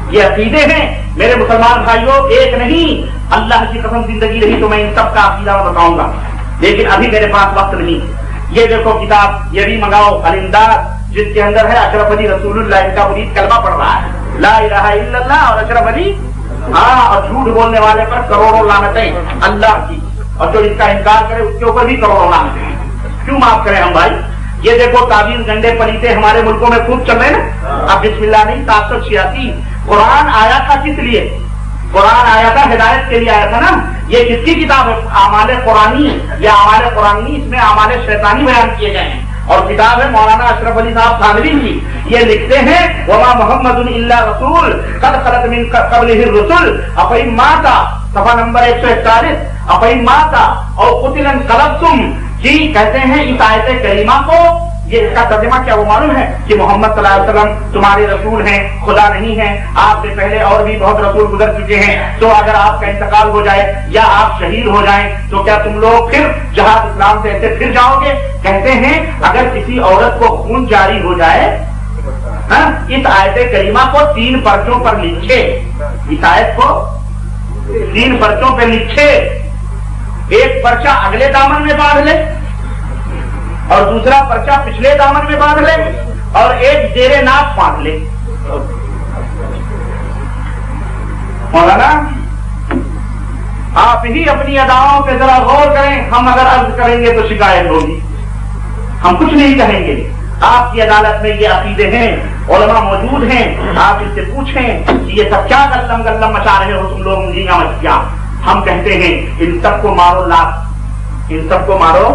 یہ عقیدے ہیں میرے مسلمان بھائیوں، ایک نہیں. اللہ کی قسم زندگی رہی تو میں ان سب کا عقیدہ بتاؤں گا، لیکن ابھی میرے پاس وقت نہیں. یہ دیکھو کتاب یہ بھی منگاؤ، الامداد، جس کے اندر ہے اشرف علی رسول اللہ، ان کا مرید کلمہ پڑھ رہا ہے لا الہ الا اللہ اور اشرف علی، ہاں، اور جھوٹ بولنے والے پر کروڑوں لعنتیں اللہ کی، اور جو اس کا انکار کرے اس کے اوپر بھی کروڑوں لعنتیں. کیوں معاف کریں ہم بھائی؟ یہ دیکھو تعبیر گنڈے پلیتے ہمارے ملکوں میں خوب چل رہے ہیں نا. اب بسم اللہ نہیں، 786 قرآن آیا تھا کس لیے؟ قرآن آیا تھا ہدایت کے لیے آیا تھا نا. یہ کس کی کتاب ہے؟ اعمال قرآنی. یہ اعمال قرآنی، اس میں اعمال شیطانی بیان کیے گئے ہیں. اور کتاب ہے مولانا اشرف علی صاحب تھانوی کی. یہ لکھتے ہیں وما محمد الا رسول قد خلت من قبلہ الرسل افئن مات، صفحہ نمبر 141، افئن مات او قتل انقلبتم. جی کہتے ہیں اس آیت کریمہ کو یہ اس کا ترجمہ کیا وہ معلوم ہے کہ محمد صلی اللہ علیہ وسلم تمہارے رسول ہیں، خدا نہیں ہیں، آپ سے پہلے اور بھی بہت رسول گزر چکے ہیں، تو اگر آپ کا انتقال ہو جائے یا آپ شہید ہو جائیں تو کیا تم لوگ پھر جہاد اسلام سے ایسے پھر جاؤ گے؟ کہتے ہیں اگر کسی عورت کو خون جاری ہو جائے، اس آیت کریمہ کو 3 پرچوں پر لکھے، اس آیت کو 3 پرچوں پہ لکھے، ایک پرچہ اگلے دامن میں باندھ لے اور دوسرا پرچہ پچھلے دامن میں باندھ لے اور ایک زیر ناف باندھ لے۔ مولانا آپ ہی اپنی اداؤں پہ ذرا غور کریں، ہم اگر عرض کریں گے تو شکایت ہوگی، ہم کچھ نہیں کہیں گے۔ آپ کی عدالت میں یہ عقیدے ہیں، علماء موجود ہیں، آپ ان سے پوچھیں کہ یہ سب کیا گلم گلم مچا رہے ہو تم لوگ جینا مچھیاں۔ ہم کہتے ہیں ان سب کو مارو، ان سب کو مارو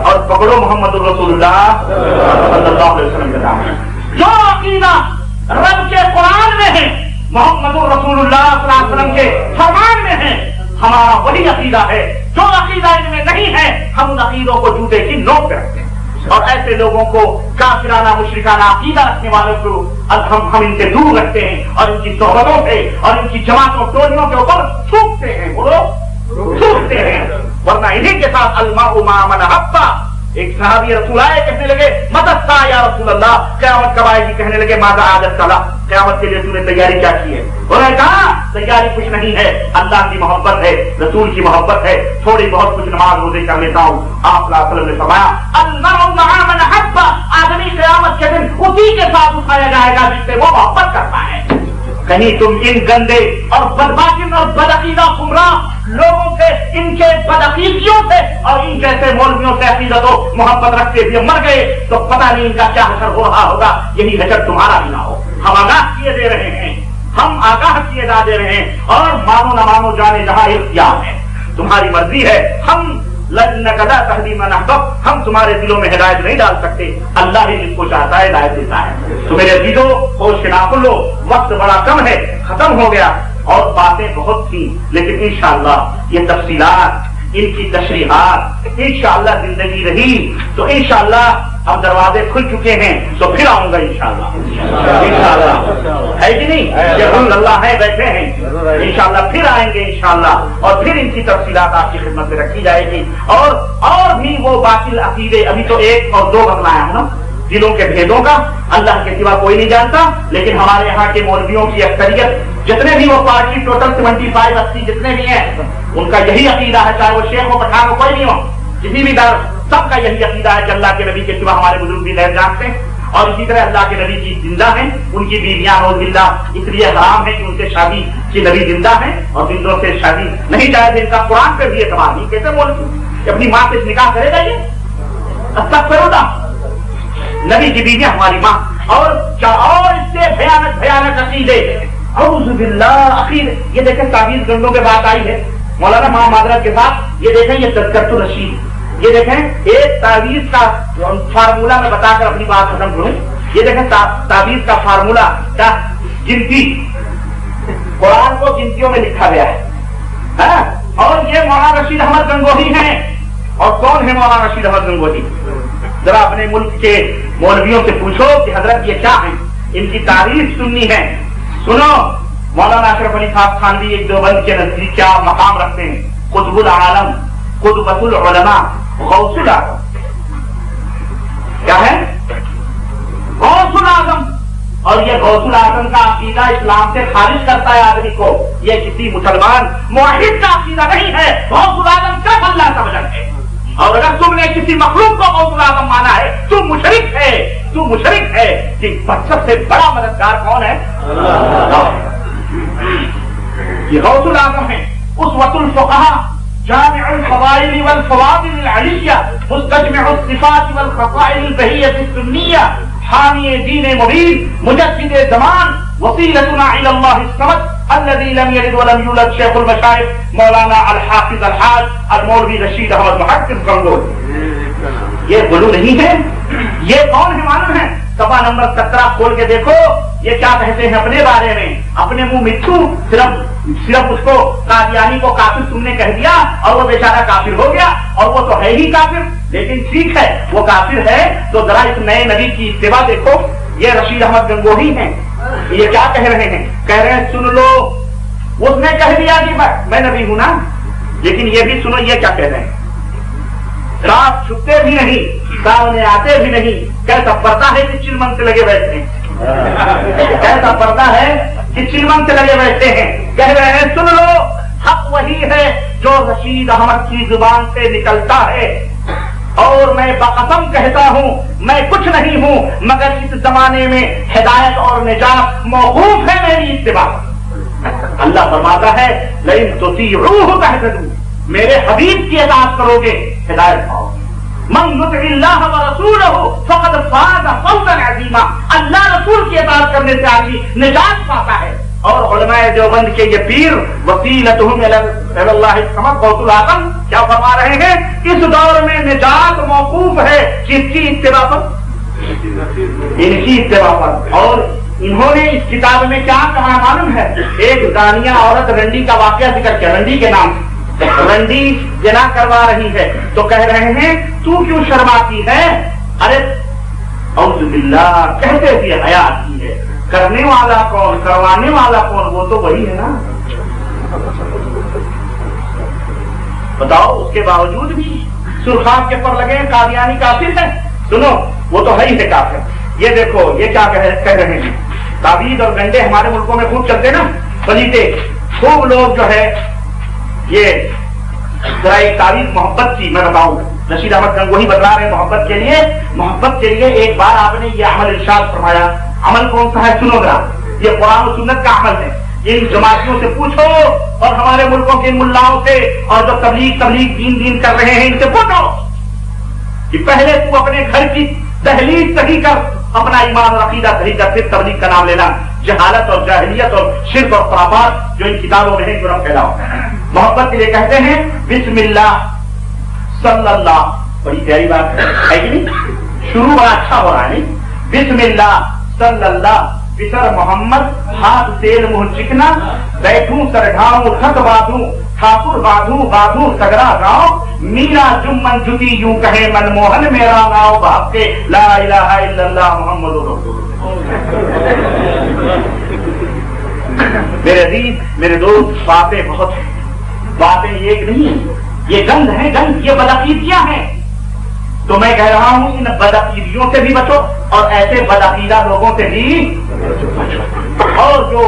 اور پکڑو محمد رسول اللہ صلی اللہ علیہ وسلم کے نام۔ جو عقیدہ رب کے قرآن میں ہے، محمد رسول اللہ صلی اللہ علیہ وسلم کے فرمان میں ہے، ہمارا وہی عقیدہ ہے۔ جو عقیدہ ان میں نہیں ہے، ہم ان عقیدوں کو جوتے کی نوک پہ رکھتے ہیں، اور ایسے لوگوں کو کافرانہ مشرکانہ عقیدہ رکھنے والوں کو ہم ان سے دور رکھتے ہیں اور ان کی صحبتوں سے اور ان کی جماعتوں ٹولیوں کے اوپر تھوکتے ہیں، وہ تھوکتے ہیں، ورنہ انہیں کے ساتھ الماء مع من احب۔ ایک صحابی رسول آئے، کہنے لگے متی الساعہ یا رسول اللہ، قیامت کب آئے گی؟ کہنے لگے ماذا اعددت لها، قیامت کے لیے تم نے تیاری کیا کی ہے؟ انہوں نے کہا تیاری کچھ نہیں ہے، اللہ کی محبت ہے، رسول کی محبت ہے، تھوڑی بہت کچھ نماز روزے کر لیتا ہوں۔ آپ صلی اللہ علیہ وسلم نے فرمایا المرء مع من احب، آدمی قیامت کے دن اسی کے ساتھ اٹھایا جائے گا جس سے وہ محبت کرتا ہے۔ کہیں تم ان گندے اور بدباطن اور بدعقیدہ گمراہ لوگوں سے، ان کے بدعقیدیوں سے اور ان جیسے مولویوں سے عقیدت و محبت رکھتے ہوئے مر گئے تو پتہ نہیں ان کا کیا حشر ہو رہا ہوگا، یہی حشر تمہارا بھی نہ ہو۔ ہم آگاہ کیے دے رہے ہیں، ہم آگاہ کیے دے رہے ہیں، اور مانو نہ مانو جانے جہاں اختیار ہے، تمہاری مرضی ہے۔ ہم لَإِنَّكَ لَا تَهْدِي مَنْ أَحْبَبْتَ، ہم تمہارے دلوں میں ہدایت نہیں ڈال سکتے، اللہ ہی جس کو چاہتا ہے ہدایت دیتا ہے۔ تو میرے عزیزوں، ہوش کے ناخن لو، وقت بڑا کم ہے، ختم ہو گیا، اور باتیں بہت تھیں، لیکن انشاءاللہ یہ تفصیلات، ان کی تشریحات انشاءاللہ زندگی رہی تو انشاءاللہ اب دروازے کھل چکے ہیں تو پھر آؤں گا انشاءاللہ، ہے کہ نہیں؟ یہ اللہ ہے، بیٹھے ہیں، انشاءاللہ پھر آئیں گے انشاءاللہ، اور پھر ان کی تفصیلات آپ کی خدمت میں رکھی جائے گی، اور بھی وہ باطل عقیدے، ابھی تو 1 اور 2 بتلایا ہوں نا، دلوں کے بھیدوں کا اللہ کے سوا کوئی نہیں جانتا، لیکن ہمارے یہاں کے مولویوں کی اکثریت، جتنے بھی وہ پارٹی ٹوٹل 75-80 جتنے بھی ہیں، ان کا یہی عقیدہ ہے، چاہے وہ شیخ ہو پٹھان ہو کوئی نہیں ہو، کسی بھی دار، سب کا یہی عقیدہ ہے کہ اللہ کے نبی کے سوا ہمارے بزرگ بھی غیر جانتے ہیں، اور اسی طرح اللہ کے نبی کی زندہ ہیں، ان کی بیویاں نوز باللہ اس لیے حرام ہے کہ ان سے شادی کی، نبی زندہ ہیں اور زندوں سے شادی نہیں جائز، ان کا قرآن پہ بھی اعتبار نہیں، کیسے مولوی اپنی ماں سے نکاح کرے گا؟ یہ استغفراللہ، نبی کی بیویاں ہماری ماں، اور اس سے بھیانک عقیدے، اعوذ باللہ عقیدے، یہ دیکھیں تعویذ گنڈوں پہ بات آئی ہے مولانا ماں معذرت کے ساتھ، یہ دیکھیں یہ تذکرۃ الرشید، یہ دیکھیں ایک تعویذ کا فارمولہ میں بتا کر اپنی بات ختم کروں، یہ دیکھیں تعویذ کا فارمولہ کا گنتی، قرآن کو گنتیوں میں لکھا گیا ہے، اور یہ مولانا رشید احمد گنگوہی ہیں، اور کون ہے مولانا رشید احمد گنگوہی؟ ذرا اپنے ملک کے مولویوں سے پوچھو کہ حضرت یہ کیا ہیں، ان کی تعریف سننی ہے، سنو۔ مولانا اشرف علی صاحب خانوی ایک دیوبند کے نزدیک کیا مقام رکھتے ہیں؟ قطب العالم، قطبۃ العلماء، غوث الاعظم، کیا ہے؟ غوث الاعظم، اور یہ غوث الاعظم کا عقیدہ اسلام سے خارج کرتا ہے آدمی کو، یہ کسی مسلمان موحد کا عقیدہ نہیں ہے، غوث الاعظم صرف اللہ کا وجہ ہے، اور اگر تم نے کسی مخلوق کو غوث الاعظم مانا ہے تو مشرک ہے، تو مشرک ہے، کہ سب سے بڑا مددگار کون ہے؟ یہ غوث الاعظم ہے، اسوۃ الفقہاء، جامع الفضائل والفواضل العلیہ، مستجمع الصفات والخصائل البہیہ السنیہ، حامی دین مبین، مجدد زمان، وسیلتنا الی اللہ الصمد الذي لم يلد ولم يولد، شیخ المشائخ مولانا الحافظ الحاج المولوی رشید احمد محقق گنگوہی۔ یہ غلو نہیں ہے، یہ کون ہے معلوم ہے؟ صفحہ نمبر 17 کھول کے دیکھو، یہ کیا کہتے ہیں اپنے بارے میں، اپنے منہ مٹھو، صرف صرف اس کو قادیانی کو کافر تم نے کہہ دیا اور وہ بیچارہ کافر ہو گیا، اور وہ تو ہے ہی کافر، لیکن ٹھیک ہے وہ کافر ہے تو ذرا اس نئے نبی کی اتباع دیکھو۔ یہ رشید احمد گنگوہی ہیں، یہ کیا کہہ رہے ہیں؟ کہہ رہے ہیں سن لو، اس نے کہہ دیا کہ میں نبی ہوں نا، لیکن یہ بھی سنو یہ کیا کہہ رہے ہیں، رات چھپتے بھی نہیں، سامنے آتے بھی نہیں، کیسا پردہ ہے کہ چلمن سے لگے بیٹھتے ہیں، کیسا پردہ ہے کہ چلمن سے لگے بیٹھتے ہیں۔ کہہ رہے ہیں سن لو، حق وہی ہے جو رشید احمد کی زبان سے نکلتا ہے، اور میں بقسم کہتا ہوں میں کچھ نہیں ہوں مگر اس زمانے میں ہدایت اور نجات موقوف ہے میری اتباع۔ اللہ فرماتا ہے لئن تطیعوہ تہتدوا، میرے حبیب کی اطاعت کرو گے ہدایت پاؤ۔ من یطع اللہ ورسولہ فقد فاز فوزا عظیما، اللہ رسول کی اطاعت کرنے سے آدمی نجات پاتا ہے۔ اور علماء دیوبند کے یہ پیر وسیلتہم الی اللہ الصمد غوث الاعظم کیا فرما رہے ہیں؟ اس دور میں نجات موقوف ہے کس کی اتباع پر؟ ان کی اتباع پر۔ اور انہوں نے اس کتاب میں کیا کہا معلوم ہے؟ ایک زانیہ عورت رنڈی کا واقعہ ذکر کیا، رنڈی کے نام سے، رنڈی جنا کروا رہی ہے تو کہہ رہے ہیں تو کیوں شرماتی ہے؟ ارے اعوذ باللہ، کہتے بھی حیا آتی ہے، کرنے والا کون کروانے والا کون؟ وہ تو وہی ہے نا۔ بتاؤ، اس کے باوجود بھی سرخاب کے پر لگے قادیانی کافر ہے۔ سنو، وہ تو ہے ہی ہے کافر۔ یہ دیکھو یہ کیا کہہ رہے ہیں، تعویذ اور گنڈے ہمارے ملکوں میں خوب چلتے نا، پلیتے خوب لوگ جو ہے یہ ذرا ایک تعویذ محبت کی میں بتاؤں، رشید احمد گنگوہی بتلا رہے ہیں محبت کے لیے ایک بار آپ نے یہ عمل ارشاد فرمایا۔ عمل کون سا ہے؟ سنو ذرا، یہ قرآن و سنت کا عمل ہے۔ ان جماعتوں سے پوچھو اور ہمارے ملکوں کے ملاؤں سے اور جو تبلیغ دین کر رہے ہیں ان سے پوچھو کہ پہلے تو اپنے گھر کی تحلیل صحیح کر، اپنا ایمان اور عقیدہ صحیح کر، پھر تبلیغ کا نام لینا۔ جہالت اور جاہلیت اور شرک اور خرافات جو ان کتابوں میں ہے جو نہ پھیلاؤ۔ محبت کے لیے کہتے ہیں بسم اللہ صلی اللہ، بڑی پیاری بات ہے کہ نہیں؟ شروع بڑا اچھا ہو رہا ہے نہیں؟ بسم اللہ صلی اللہ، بسر محمد ہاتھ تیل منہ چکنا، بیٹھوں سر ڈھاؤں خط باندھوں ٹھاکر باندھوں سگرا گاؤں، میرا جمن جتی یوں کہے من موہن میرا ناؤ بھاگ کے لا الہ الا اللہ محمد رسول اللہ۔ میرے عزیز میرے دوست، باتیں بہت ہیں، باتیں ایک نہیں، یہ گند ہے، گند، یہ بدعقیدیاں ہیں۔ تو میں کہہ رہا ہوں ان بدعقیدیوں سے بھی بچو اور ایسے بدعقیدہ لوگوں سے بھی بچو، اور جو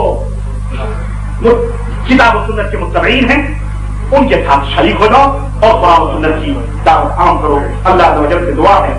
کتاب و سنت کے متبعین ہیں ان کے ساتھ شریک ہو جاؤ اور قرآن و سنت کی دعوت عام کرو۔ اللہ عز و جل سے دعا ہے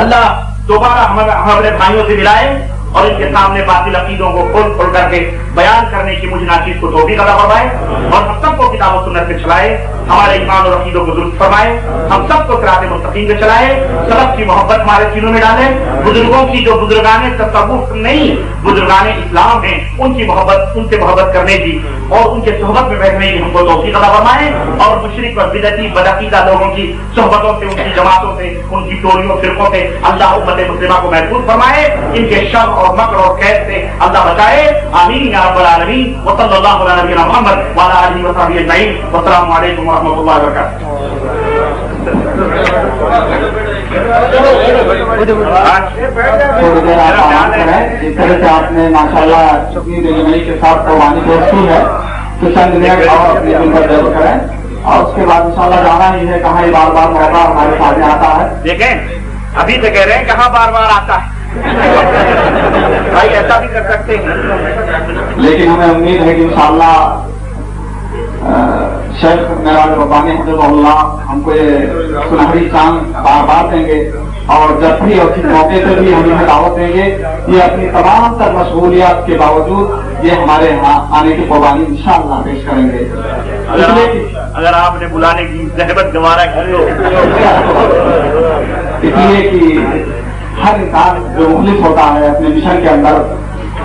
اللہ دوبارہ ہمارے بھائیوں سے ملائے اور ان کے سامنے باطل عقیدوں کو کھول کھول کر کے بیان کرنے کی مجھ ناچیز کو توفیق عطا فرمائے اور ہم سب کو کتاب و سنت پہ چلائے، ہمارے ایمان اور عقیدوں کو درست فرمائے، ہم سب کو صراط مستقیم پہ چلائے، سلف کی محبت ہمارے سینوں میں ڈالے، بزرگوں کی جو بزرگان تصوف نہیں بزرگان اسلام ہیں ان کی محبت، ان سے محبت کرنے کی اور ان کے صحبت میں بیٹھنے کی ہم کو توفیق عطا فرمائے، اور مشرک اور بدعتی بدعقیدہ لوگوں کی صحبتوں سے، ان کی جماعتوں سے، ان کی ٹولیوں فرقوں سے اللہ امت مسلمہ کو محفوظ فرمائے، ان کے شر اور مکر اور قید سے اللہ بچائے، آمین یا رب العالمین، وصلی اللہ علی نبینا محمد وعلی آلہ وصحبہ اجمعین، والسلام علیکم ورحمۃ اللہ وبرکاتہ۔ جس طرح سے آپ نے ماشاءاللہ اتنی دلجمعی کے ساتھ قربانی پیش کی ہے تو چند منٹ اور اپنے دل پر ضرور کریں، اور اس کے بعد انشاءاللہ جانا ہی ہے، کہاں بار بار موقع ہمارے سامنے آتا ہے۔ دیکھیں ابھی سے کہہ رہے ہیں کہاں بار بار آتا ہے، بھائی ایسا بھی کر سکتے ہیں، لیکن ہمیں امید ہے کہ انشاءاللہ شیخ میرا ربانی حفظہ اللہ ہم کو یہ سنہری چاند بار بار دیں گے، اور جب بھی اور کس موقع سے بھی ہم انہیں دعوت دیں گے، یہ اپنی تمام تر مشغولیات کے باوجود یہ ہمارے یہاں آنے کی قربانی انشاءاللہ پیش کریں گے۔ اگر آپ نے بلانے کی زحمت گوارا کی اس لیے کہ ہر انسان جو مخلص ہوتا ہے اپنے مشن کے اندر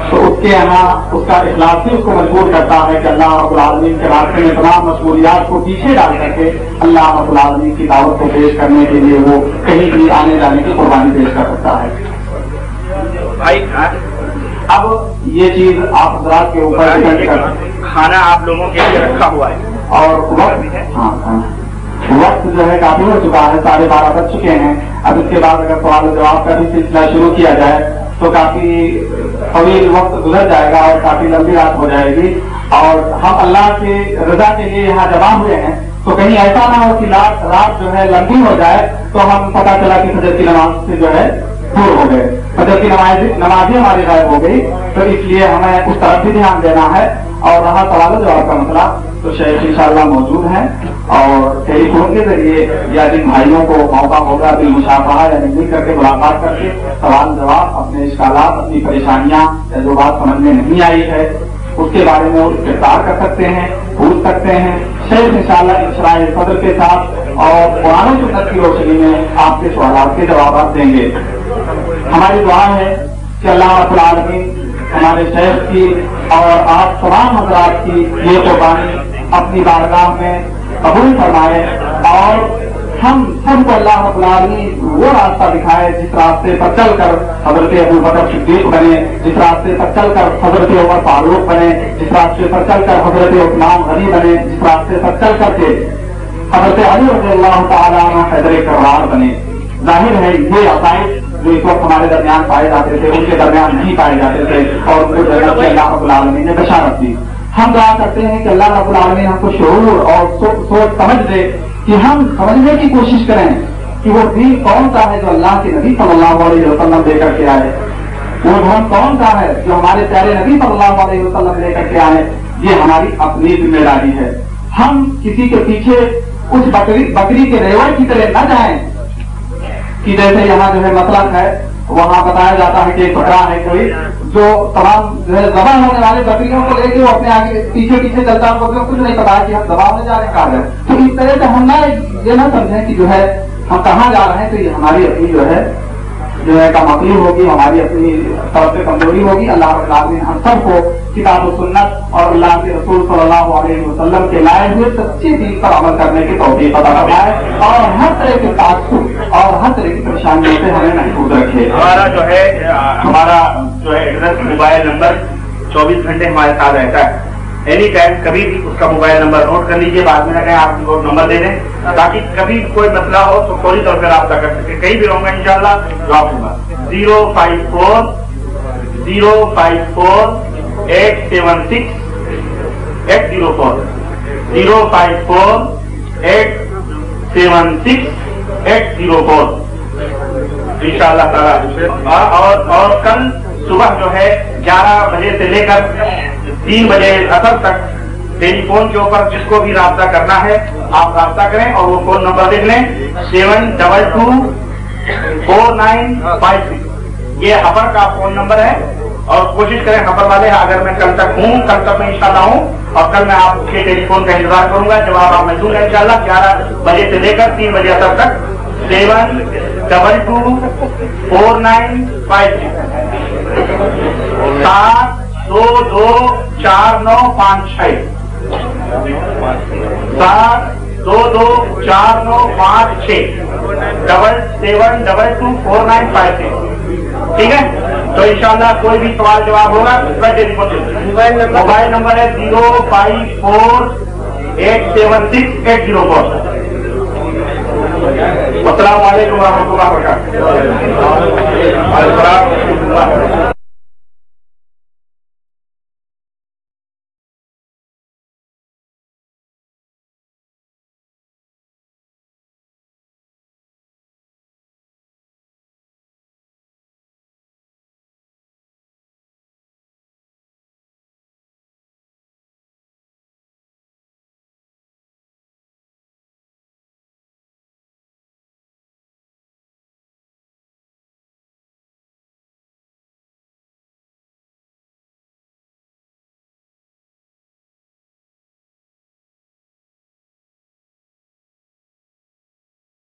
تو اس کے یہاں اس کا اخلاص ہی اس کو مجبور کرتا ہے کہ اللہ رب العالمین کے راستے میں تمام مشغولیات کو پیچھے ڈال کر کے اللہ رب العالمین کی دعوت کو پیش کرنے کے لیے وہ کہیں بھی آنے جانے کی قربانی پیش کر سکتا ہے۔ اب یہ چیز آپ حضرات کے اوپر ڈیپینڈ کرتا ہے۔ کھانا آپ لوگوں کے لیے رکھا ہوا ہے اور وقت جو ہے کافی ہو چکا ہے، 12:30 بج چکے ہیں. اب اس کے بعد اگر سوال و جواب کا بھی سلسلہ شروع کیا جائے تو کافی طویل وقت گزر جائے گا اور کافی لمبی رات ہو جائے گی. اور ہم اللہ کی رضا کے لیے یہاں جمع ہوئے ہیں، تو کہیں ایسا نہ ہو کہ رات جو ہے لمبی ہو جائے تو ہم پتہ چلا کہ فجر کی نماز سے جو ہے دور ہو گئے، فجر کی نماز ہماری غائب ہو گئی. تو اس لیے ہمیں اس طرف بھی دھیان دینا ہے. اور رہا سوال و جواب کا مسئلہ تو شیخ انشاءاللہ موجود ہیں اور ٹیلی فون کے ذریعے یا جن بھائیوں کو موقع ہوگا بالمشافہہ یا مل کر کے ملاقات کر کے سوال جواب، اپنے اشکالات، اپنی پریشانیاں یا جو بات سمجھ میں نہیں آئی ہے اس کے بارے میں وہ استفسار کر سکتے ہیں، پوچھ سکتے ہیں. شیخ انشاءاللہ انشراح صدر کے ساتھ اور قرآن و سنت کی روشنی میں آپ کے سوالات کے جوابات دیں گے. ہماری دعا ہے کہ اللہ رب العالمین ہمارے شیخ کی اور آپ تمام حضرات کی یہ قربانی اپنی بارگاہ میں قبول فرمائے اور ہم سب کو اللہ رب العالمین وہ راستہ دکھائے جس راستے پر چل کر حضرت ابو بکر صدیق بنے، جس راستے پر چل کر حضرت عمر فاروق بنے، جس راستے پر چل کر حضرت عثمان غنی بنے، جس راستے پر چل کر کے حضرت علی رضی اللہ تعالیٰ عنہ حیدر کرار بنے. ظاہر ہے یہ عقائد جو اس وقت ہمارے درمیان پائے جاتے تھے ان کے درمیان نہیں پائے جاتے تھے اور ان کو جنت سے اللہ رب العالمین نے بشارت دی. ہم دعا کرتے ہیں کہ اللہ رب العالمین ہم کو شعور اور سوچ سمجھ دے کہ ہم سمجھنے کی کوشش کریں کہ وہ دین کون سا ہے جو اللہ کے نبی صلی اللہ علیہ وسلم لے کر کے آئے، وہ دھرم کون سا ہے جو ہمارے پیارے نبی صلی اللہ علیہ وسلم لے کر کے آئے. یہ ہماری اپنی ذمہ داری ہے. ہم کسی کے پیچھے اس بکری کے ریوڑ کی طرح نہ جائیں کہ جیسے یہاں جو ہے مسلک ہے وہاں بتایا جاتا ہے کہ ایک بکرا ہے کوئی جو تمام جو ہے ذبح ہونے والے بکریوں کو لے کے وہ اپنے آگے پیچھے چلتا ہے، کچھ نہیں پتا کہ ہم ذبح ہونے جا رہے ہیں کہاں ہے. تو اس طرح سے ہم نہ یہ نہ سمجھیں کہ جو ہے ہم کہاں جا رہے ہیں. تو یہ ہماری اپنی جو ہے کمزوری ہوگی، ہماری اپنی طرف سے کمزوری ہوگی. اللہ رب العالمین ہم سب کو کتاب و سنت اور اللہ کے رسول صلی اللہ علیہ وسلم کے لائے ہوئے سچے دین پر عمل کرنے کی توفیق عطا فرمائے اور ہر طرح کے تعصب اور ہر طرح کی پریشانیوں سے ہمیں محفوظ رکھے. ہمارا جو ہے ایڈریس موبائل نمبر 24 گھنٹے ہمارے ساتھ رہتا ہے. اینی ٹائم کبھی بھی اس کا موبائل نمبر نوٹ کر لیجیے، بعد میں نہ کہیں آپ کو نمبر دے دیں تاکہ کبھی کوئی مسئلہ ہو تو فوری طور پہ رابطہ کر سکے. کہیں بھی رہوں گا انشاءاللہ جواب دوں گا. 054-876-804 054-876-804 انشاءاللہ تعالیٰ. اور کل صبح جو ہے 11 بجے سے لے کر 3 بجے عصر تک ٹیلی فون کے اوپر جس کو بھی رابطہ کرنا ہے آپ رابطہ کریں اور وہ فون نمبر لکھ لیں 7224956. یہ حفر کا فون نمبر ہے اور کوشش کریں حفر والے اگر میں کل تک ہوں، کل تک میں انشاءاللہ ہوں اور کل میں آپ کے ٹیلی فون کا انتظار کروں گا. جواب آپ میں دوں گا انشاءاللہ 11 بجے سے لے کر 3 بجے عصر تک. 7224956 7224956 7224956 7224956. ٹھیک ہے. تو انشاءاللہ کوئی بھی سوال جواب ہوگا اس کا ٹیلی فون موبائل نمبر ہے 054-876-804. السلام علیکم ورحمۃ اللہ وبرکاتہ.